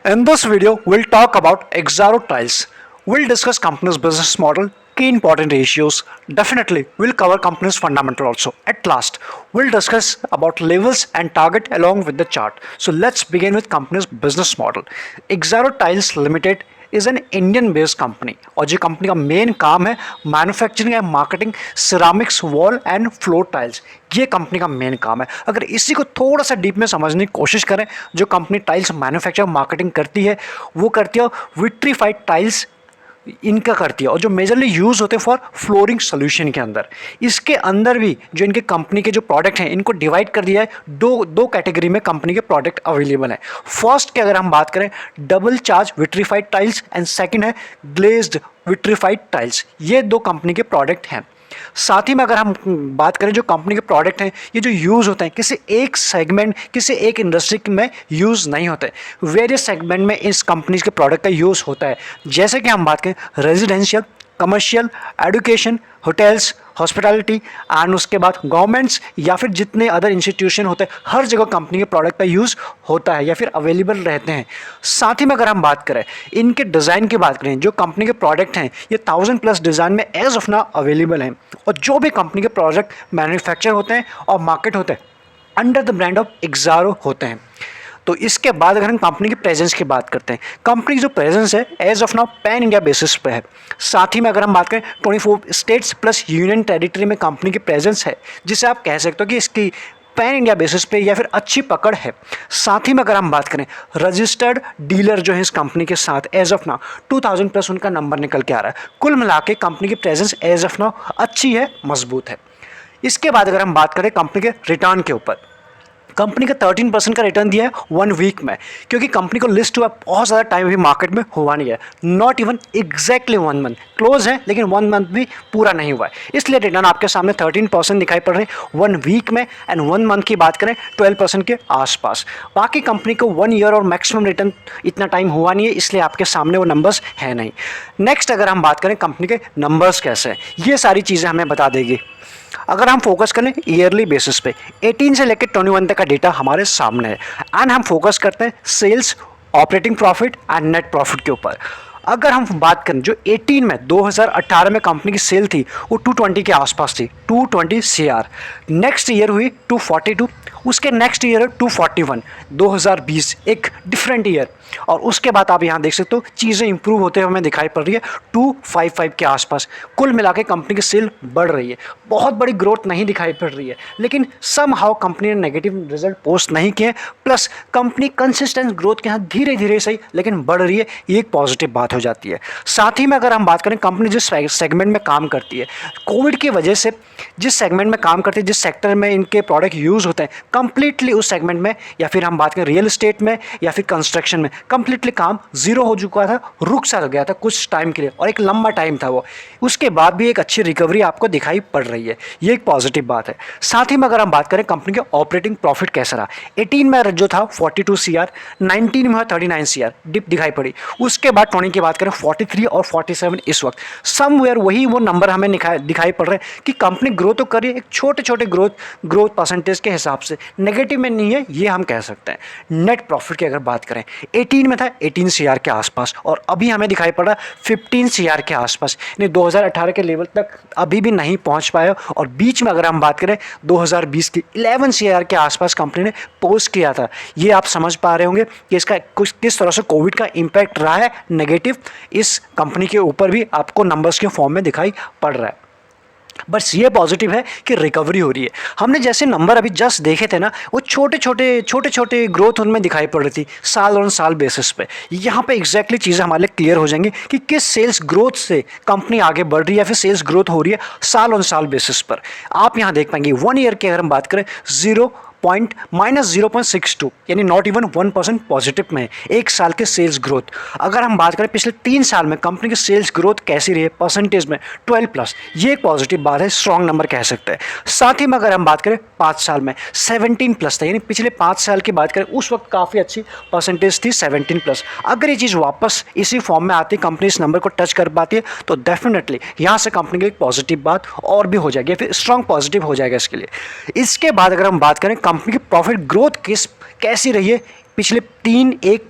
In this video, we'll talk about Exaro Tiles. We'll discuss company's business model, key important ratios. Definitely, we'll cover company's fundamental also. At last, we'll discuss about levels and target along with the chart. So let's begin with company's business model. Exaro Tiles Limited is an Indian based company और जो company का main काम है manufacturing and marketing ceramics wall and floor tiles. ये company का main काम है। अगर इसी को थोड़ा सा डीप में समझने की कोशिश करें, जो कंपनी टाइल्स मैन्युफैक्चर मार्केटिंग करती है वो करती है विट्रीफाइड टाइल्स इनका करती है और जो मेजरली यूज़ होते हैं फॉर फ्लोरिंग सोल्यूशन के अंदर। इसके अंदर भी जो इनके कंपनी के जो प्रोडक्ट हैं इनको डिवाइड कर दिया है दो कैटेगरी में कंपनी के प्रोडक्ट अवेलेबल हैं। फर्स्ट की अगर हम बात करें double charge vitrified tiles and second है ग्लेज्ड विट्रीफाइड टाइल्स। ये दो कंपनी के प्रोडक्ट हैं। साथ ही में अगर हम बात करें जो कंपनी के प्रोडक्ट हैं ये जो यूज़ होते हैं किसी एक सेगमेंट किसी एक इंडस्ट्री में यूज़ नहीं होते, वेरियस सेगमेंट में इस कंपनीज के प्रोडक्ट का यूज़ होता है। जैसे कि हम बात करें residential, commercial, education, hotels, hospitality and उसके बाद गवर्नमेंट्स या फिर जितने अदर इंस्टीट्यूशन होते हैं हर जगह कंपनी के प्रोडक्ट का यूज़ होता है या फिर अवेलेबल रहते हैं। साथ ही में अगर हम बात करें इनके डिज़ाइन की बात करें, जो कंपनी के प्रोडक्ट हैं ये 1000+ डिज़ाइन में एज ऑफ नाउ अवेलेबल हैं और जो भी कंपनी के प्रोडक्ट मैन्युफैक्चर होते हैं और मार्केट होते हैं under the brand of Exxaro होते हैं। तो इसके बाद अगर हम कंपनी की प्रेजेंस की बात करते हैं, कंपनी की जो प्रेजेंस है as of now pan India basis पे है। साथ ही में अगर हम बात करें 24 स्टेट्स प्लस यूनियन टेरिटरी में कंपनी की प्रेजेंस है, जिसे आप कह सकते हो कि इसकी पैन इंडिया बेसिस पे या फिर अच्छी पकड़ है। साथ ही में अगर हम बात करें रजिस्टर्ड डीलर जो है इस कंपनी के साथ एज ऑफ नाउ 2000+ उनका नंबर निकल के आ रहा है। कुल मिला के कंपनी की प्रेजेंस एज ऑफ नाउ अच्छी है, मजबूत है। इसके बाद अगर हम बात करें कंपनी के रिटर्न के ऊपर, कंपनी का 13% का रिटर्न दिया है 1 वीक में, क्योंकि कंपनी को लिस्ट हुआ बहुत ज़्यादा टाइम अभी मार्केट में हुआ नहीं है। Not even exactly 1 month close है लेकिन 1 मंथ भी पूरा नहीं हुआ है, इसलिए रिटर्न आपके सामने 13% दिखाई पड़ रहे हैं 1 वीक में। एंड 1 मंथ की बात करें 12% के आसपास। बाकी कंपनी को 1 ईयर और मैक्सिमम रिटर्न इतना टाइम हुआ नहीं है, इसलिए आपके सामने वो नंबर्स है नहीं। नेक्स्ट अगर हम बात करें कंपनी के नंबर्स कैसे हैं, ये सारी चीज़ें हमें बता देगी। अगर हम फोकस करें ईयरली बेसिस पे 18 से लेकर 21 तक का डेटा हमारे सामने है एंड हम फोकस करते हैं sales, operating profit and net profit के ऊपर। अगर हम बात करें जो 18 में 2018 में कंपनी की सेल थी वो 220 के आसपास थी, 220 CR। नेक्स्ट ईयर हुई 242, उसके नेक्स्ट ईयर 241। 2020 एक डिफरेंट ईयर और उसके बाद आप यहाँ देख सकते हो चीज़ें इंप्रूव होते हुए हमें दिखाई पड़ रही है 255 के आसपास। कुल मिला के कंपनी की सेल बढ़ रही है, बहुत बड़ी ग्रोथ नहीं दिखाई पड़ रही है, लेकिन सम हाउ कंपनी ने नेगेटिव रिजल्ट पोस्ट नहीं किए। प्लस कंपनी कंसिस्टेंट ग्रोथ के यहाँ धीरे धीरे सही लेकिन बढ़ रही है, ये एक पॉजिटिव बात हो जाती है। साथ ही में अगर हम बात करें कंपनी जिस सेगमेंट में काम करती है, कोविड की वजह से जिस सेगमेंट में काम करती है, जिस सेक्टर में इनके प्रोडक्ट यूज़ होते हैं, कंप्लीटली उस सेगमेंट में या फिर हम बात करें रियल एस्टेट में या फिर कंस्ट्रक्शन में कंप्लीटली काम जीरो हो चुका था, रुक सा गया था कुछ टाइम के लिए और एक लंबा टाइम था वो। उसके बाद भी एक अच्छी रिकवरी आपको दिखाई पड़ रही है, ये एक पॉजिटिव बात है। साथ ही में अगर हम बात करें कंपनी के ऑपरेटिंग प्रॉफिट कैसा रहा, 18 में जो था 42 CR, 19 में 39 CR डिप दिखाई पड़ी। उसके बाद 20 की बात करें 43 और 47 इस वक्त समवेयर वही वो नंबर हमें दिखाई पड़ रहे हैं कि कंपनी ग्रोथ तो कर रही है एक छोटे छोटे ग्रोथ परसेंटेज के हिसाब से, नेगेटिव में नहीं है ये हम कह सकते हैं। नेट प्रॉफिट की अगर बात करें 18 में था 18 CR के आसपास और अभी हमें दिखाई पड़ रहा 15 CR के आसपास, यानी 2018 के लेवल तक अभी भी नहीं पहुंच पाया। और बीच में अगर हम बात करें 2020 की 11 CR के आसपास कंपनी ने पोस्ट किया था। ये आप समझ पा रहे होंगे कि इसका कुछ किस तरह से कोविड का इम्पैक्ट रहा है नेगेटिव, इस कंपनी के ऊपर भी आपको नंबर्स के फॉर्म में दिखाई पड़ रहा है। बस ये पॉजिटिव है कि रिकवरी हो रही है। हमने जैसे नंबर अभी जस्ट देखे थे ना, वो छोटे छोटे ग्रोथ उनमें दिखाई पड़ रही थी साल ऑन साल बेसिस पे। यहाँ पे एग्जैक्टली चीज़ें हमारे लिए क्लियर हो जाएंगी कि किस सेल्स ग्रोथ से कंपनी आगे बढ़ रही है या फिर सेल्स ग्रोथ हो रही है साल ऑन साल बेसिस पर। आप यहाँ देख पाएंगे 1 ईयर की अगर हम बात करें -0.62 यानी नॉट इवन 1% पॉजिटिव में है एक साल के सेल्स ग्रोथ। अगर हम बात करें पिछले 3 साल में कंपनी की सेल्स ग्रोथ कैसी रही है परसेंटेज में 12+, ये एक पॉजिटिव बात है, स्ट्रॉन्ग नंबर कह सकते हैं। साथ ही में अगर हम बात करें 5 साल में 17+ था, यानी पिछले 5 साल की बात करें उस वक्त काफ़ी अच्छी परसेंटेज थी 17+। अगर ये चीज़ वापस इसी फॉर्म में आती, कंपनी इस नंबर को टच कर पाती है तो डेफिनेटली यहाँ से कंपनी की एक पॉजिटिव बात और भी हो जाएगी, फिर स्ट्रॉन्ग पॉजिटिव हो जाएगा इसके लिए। इसके बाद अगर हम बात करें कंपनी की प्रॉफिट ग्रोथ कैसी रही है पिछले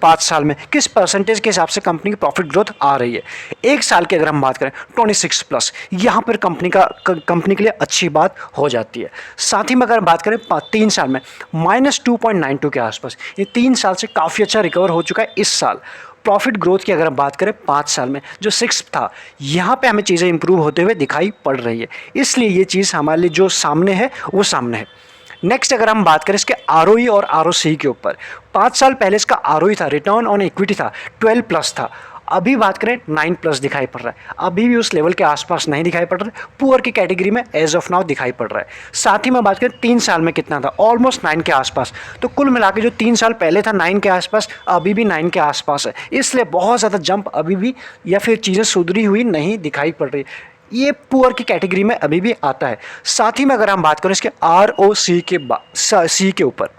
5 साल में, किस परसेंटेज के हिसाब से कंपनी की प्रॉफिट ग्रोथ आ रही है। एक साल की अगर हम बात करें 26+, यहाँ पर कंपनी के लिए अच्छी बात हो जाती है। साथ ही में अगर हम बात करें 3 साल में -2.92 के आसपास, ये 3 साल से काफ़ी अच्छा रिकवर हो चुका है इस साल। प्रॉफिट ग्रोथ की अगर हम बात करें 5 साल में जो 6 था, यहाँ पे हमें चीज़ें इंप्रूव होते हुए दिखाई पड़ रही है, इसलिए ये चीज़ हमारे लिए जो सामने है वो सामने है। नेक्स्ट अगर हम बात करें इसके आरओई और आरओसी के ऊपर, 5 साल पहले इसका आरओई था, रिटर्न ऑन इक्विटी था 12+ था, अभी बात करें 9+ दिखाई पड़ रहा है, अभी भी उस लेवल के आसपास नहीं दिखाई पड़ रहा है, पुअर की कैटेगरी में एज ऑफ नाउ दिखाई पड़ रहा है। साथ ही मैं बात करें 3 साल में कितना था, ऑलमोस्ट 9 के आसपास। तो कुल मिला के जो 3 साल पहले था 9 के आसपास, अभी भी 9 के आसपास है, इसलिए बहुत ज़्यादा जंप अभी भी या फिर चीज़ें सुधरी हुई नहीं दिखाई पड़ रही, ये पुअर की कैटेगरी में अभी भी आता है। साथ ही में अगर हम बात करें इसके आरओसी के ऊपर,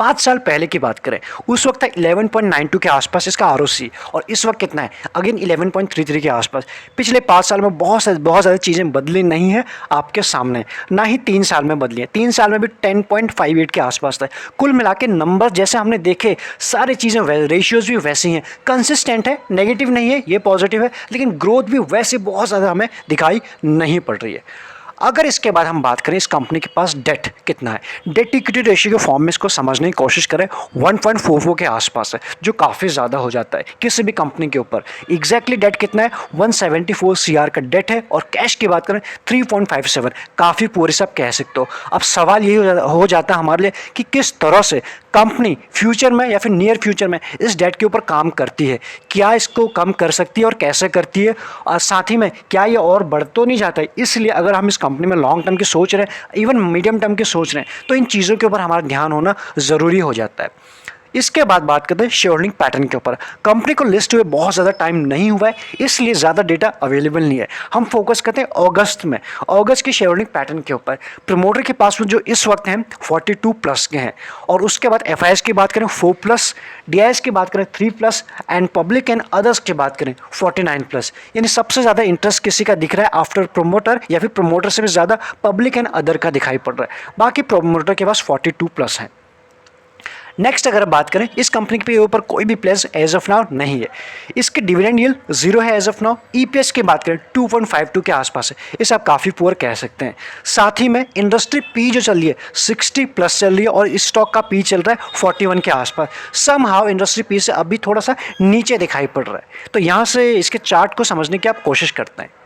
5 साल पहले की बात करें उस वक्त था 11.92 के आसपास इसका आरओसी, और इस वक्त कितना है, अगेन 11.33 के आसपास। पिछले 5 साल में बहुत ज़्यादा चीज़ें बदली नहीं है आपके सामने, ना ही 3 साल में बदली है। 3 साल में भी 10.58 के आसपास था। कुल मिला के नंबर जैसे हमने देखे, सारी चीज़ें रेशियोज़ भी वैसी हैं, कंसिस्टेंट है, नेगेटिव नहीं है, ये पॉजिटिव है, लेकिन ग्रोथ भी वैसे बहुत ज़्यादा हमें दिखाई नहीं पड़ रही है। अगर इसके बाद हम बात करें इस कंपनी के पास डेट कितना है, डेट इक्विटी रेशियो के फॉर्म में इसको समझने की कोशिश करें, 1.44 के आसपास है, जो काफ़ी ज़्यादा हो जाता है किसी भी कंपनी के ऊपर। एग्जैक्टली डेट कितना है, 174 CR का डेट है, और कैश की बात करें 3.57, काफ़ी पूरी सब कह सकते हो। अब सवाल यही हो जाता है हमारे लिए कि किस तरह से कंपनी फ्यूचर में या फिर नियर फ्यूचर में इस डेट के ऊपर काम करती है, क्या इसको कम कर सकती है और कैसे करती है, और साथ ही में क्या ये और बढ़ तो नहीं जाता है। इसलिए अगर हम इस कंपनी में लॉन्ग टर्म की सोच रहे हैं, इवन मीडियम टर्म की सोच रहे हैं, तो इन चीज़ों के ऊपर हमारा ध्यान होना ज़रूरी हो जाता है। इसके बाद बात करते हैं शेयर होल्डिंग पैटर्न के ऊपर। कंपनी को लिस्ट हुए बहुत ज़्यादा टाइम नहीं हुआ है, इसलिए ज़्यादा डेटा अवेलेबल नहीं है। हम फोकस करते हैं अगस्त में, अगस्त की शेयर होल्डिंग पैटर्न के ऊपर। प्रमोटर के पास में जो इस वक्त हैं 42+ के हैं, और उसके बाद FIS की बात करें 4+, DIS की बात करें 3+, एंड पब्लिक एंड अदर्स की बात करें 49+। यानी सबसे ज़्यादा इंटरेस्ट किसी का दिख रहा है आफ्टर प्रमोटर, या फिर प्रमोटर से भी ज़्यादा पब्लिक एंड अदर का दिखाई पड़ रहा है। बाकी प्रमोटर के पास 42+ है। नेक्स्ट अगर बात करें इस कंपनी के ऊपर कोई भी प्लेस एज ऑफ नाउ नहीं है, इसके डिविडेंड यील्ड 0 है एज ऑफ नाउ। EPS की बात करें 2.52 के आसपास है, इसे आप काफ़ी पुअर कह सकते हैं। साथ ही में इंडस्ट्री पी जो चल रही है 60+ चल रही है, और स्टॉक का पी चल रहा है 41 के आसपास। सम हाउ इंडस्ट्री पी से अभी थोड़ा सा नीचे दिखाई पड़ रहा है, तो यहाँ से इसके चार्ट को समझने की आप कोशिश करते हैं।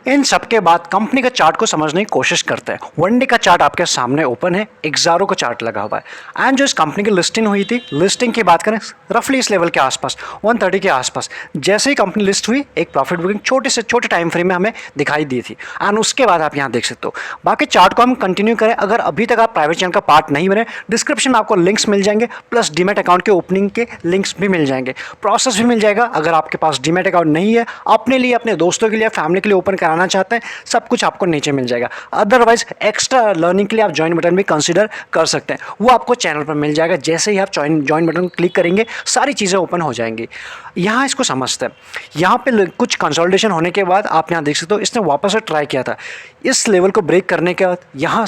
इन सब के बाद कंपनी का चार्ट को समझने की कोशिश करते हैं। वन डे का चार्ट आपके सामने ओपन है, एक्सारो का चार्ट लगा हुआ है, एंड जो इस कंपनी की लिस्टिंग हुई थी, लिस्टिंग की बात करें रफली इस लेवल के आसपास 130 के आसपास, जैसे ही कंपनी लिस्ट हुई एक प्रॉफिट बुकिंग छोटे टाइम फ्रेम में हमें दिखाई दी थी, एंड उसके बाद आप यहाँ देख सकते हो। बाकी चार्ट को हम कंटिन्यू करें, अगर अभी तक आप प्राइवेट चैनल का पार्ट नहीं बने, डिस्क्रिप्शन में आपको लिंक्स मिल जाएंगे, प्लस डीमैट अकाउंट के ओपनिंग के लिंक्स भी मिल जाएंगे, प्रोसेस भी मिल जाएगा। अगर आपके पास डीमैट अकाउंट नहीं है, अपने लिए, अपने दोस्तों के लिए, फैमिली के लिए ओपन कराना चाहते हैं, सब कुछ आपको नीचे मिल जाएगा। अदरवाइज एक्स्ट्रा लर्निंग के लिए आप ज्वाइन बटन भी कंसीडर कर सकते हैं, वो आपको चैनल पर मिल जाएगा। जैसे ही आप ज्वाइन बटन क्लिक करेंगे सारी चीज़ें ओपन हो जाएंगी। यहाँ इसको समझते हैं, यहाँ पे कुछ कंसोलिडेशन होने के बाद आप यहाँ देख सकते हो, इसने वापस से ट्राई किया था, इस लेवल को ब्रेक करने के बाद यहाँ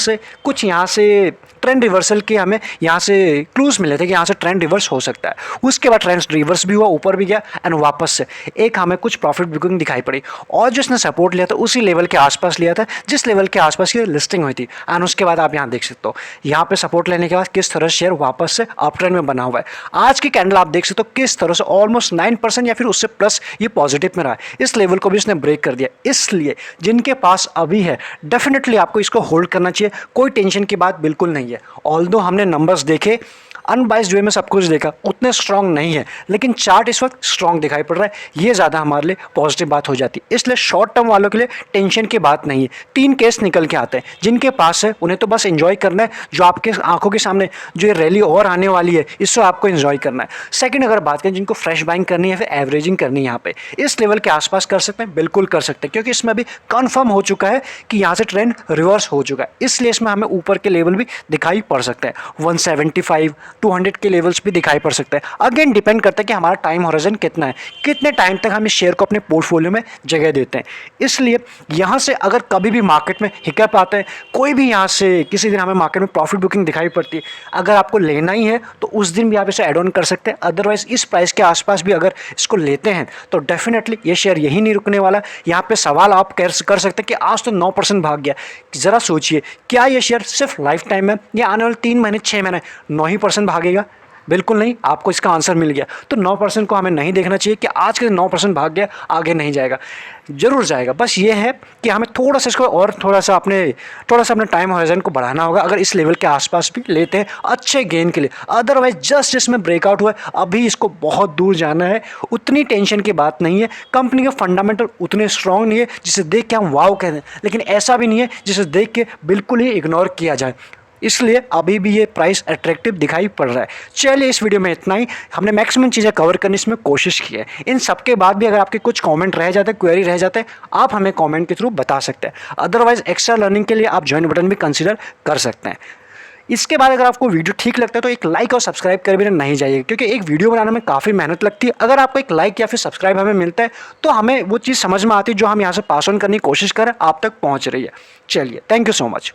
से ट्रेंड रिवर्सल के हमें यहाँ से क्लूज मिले थे कि यहाँ से ट्रेंड रिवर्स हो सकता है। उसके बाद ट्रेंड रिवर्स भी हुआ, ऊपर भी गया, एंड वापस से एक हमें कुछ प्रॉफिट बुकिंग दिखाई पड़ी, और जो इसने सपोर्ट लिया था उसी लेवल के आसपास लिया था जिस लेवल के आसपास की लिस्टिंग हुई थी। एंड उसके बाद आप यहाँ देख सकते हो, यहाँ पे सपोर्ट लेने के बाद किस तरह शेयर वापस से अप ट्रेंड में बना हुआ है। आज की कैंडल आप देख सकते हो किस तरह से ऑलमोस्ट 9% या फिर उससे प्लस ये पॉजिटिव में रहा है। इस लेवल को भी इसने ब्रेक कर दिया, इसलिए जिनके पास अभी है डेफिनेटली आपको इसको होल्ड करना चाहिए, कोई टेंशन की बात बिल्कुल नहीं है। ऑल्दो हमने नंबर्स देखे, अनबाइस्ड वे में सब कुछ देखा, उतने स्ट्रॉन्ग नहीं है, लेकिन चार्ट इस वक्त स्ट्रॉन्ग दिखाई पड़ रहा है, ये ज़्यादा हमारे लिए पॉजिटिव बात हो जाती है। इसलिए शॉर्ट टर्म वालों के लिए टेंशन की बात नहीं है। 3 केस निकल के आते हैं, जिनके पास है उन्हें तो बस एंजॉय करना है, जो आपके आंखों के सामने जो ये रैली और आने वाली है इसको आपको एंजॉय करना है। सेकंड अगर बात करें जिनको फ्रेश बाइंग करनी है, फिर एवरेजिंग करनी है, यहाँ पे इस लेवल के आसपास कर सकते हैं, बिल्कुल कर सकते हैं, क्योंकि इसमें अभी कन्फर्म हो चुका है कि यहाँ से ट्रेंड रिवर्स हो चुका है, इसलिए इसमें हमें ऊपर के लेवल भी दिखाई पड़ सकते हैं। 175, 200 के लेवल्स भी दिखाई पड़ सकते हैं। अगेन डिपेंड करता है कि हमारा टाइम हॉरिजन कितना है, कितने टाइम तक हम इस शेयर को अपने पोर्टफोलियो में जगह देते हैं। इसलिए यहाँ से अगर कभी भी मार्केट में हिकअप आते हैं, कोई भी यहाँ से किसी दिन हमें मार्केट में प्रॉफिट बुकिंग दिखाई पड़ती है, अगर आपको लेना ही है तो उस दिन भी आप इसे एड ऑन कर सकते हैं। अदरवाइज इस प्राइस के आसपास भी अगर इसको लेते हैं तो डेफिनेटली ये शेयर यही नहीं रुकने वाला। यहाँ पे सवाल आप कर सकते हैं कि आज तो 9% भाग गया। ज़रा सोचिए, क्या ये शेयर सिर्फ लाइफ टाइम में या आने वाले 3 महीने 6 महीने 9% भागेगा? बिल्कुल नहीं। आपको इसका आंसर मिल गया। तो 9% को हमें नहीं देखना चाहिए कि आज के 9% भाग गया आगे नहीं जाएगा, जरूर जाएगा। बस ये है कि हमें थोड़ा सा इसको और थोड़ा सा अपने टाइम हॉरिजन को बढ़ाना होगा अगर इस लेवल के आसपास भी लेते हैं अच्छे गेन के लिए। अदरवाइज जस्ट इसमें ब्रेकआउट हुआ है, अभी इसको बहुत दूर जाना है, उतनी टेंशन की बात नहीं है। कंपनी के फंडामेंटल उतने स्ट्रांग नहीं है जिसे देख के हम वाव कह दें, लेकिन ऐसा भी नहीं है जिसे देख के बिल्कुल ही इग्नोर किया जाए। इसलिए अभी भी ये प्राइस अट्रैक्टिव दिखाई पड़ रहा है। चलिए इस वीडियो में इतना ही। हमने मैक्सिमम चीज़ें कवर करने इसमें कोशिश की है। इन सब के बाद भी अगर आपके कुछ कमेंट रह जाते हैं, क्वेरी रह जाते हैं, आप हमें कमेंट के थ्रू बता सकते हैं। अदरवाइज एक्स्ट्रा लर्निंग के लिए आप ज्वाइन बटन भी कंसिडर कर सकते हैं। इसके बाद अगर आपको वीडियो ठीक लगता है तो एक लाइक और सब्सक्राइब कर भी नहीं जाइए, क्योंकि एक वीडियो बनाने में काफ़ी मेहनत लगती है। अगर आपको एक लाइक या फिर सब्सक्राइब हमें मिलता है तो हमें वो चीज़ समझ में आती है जो हम यहाँ से पास ऑन करने की कोशिश करें आप तक पहुँच रही है। चलिए, थैंक यू सो मच।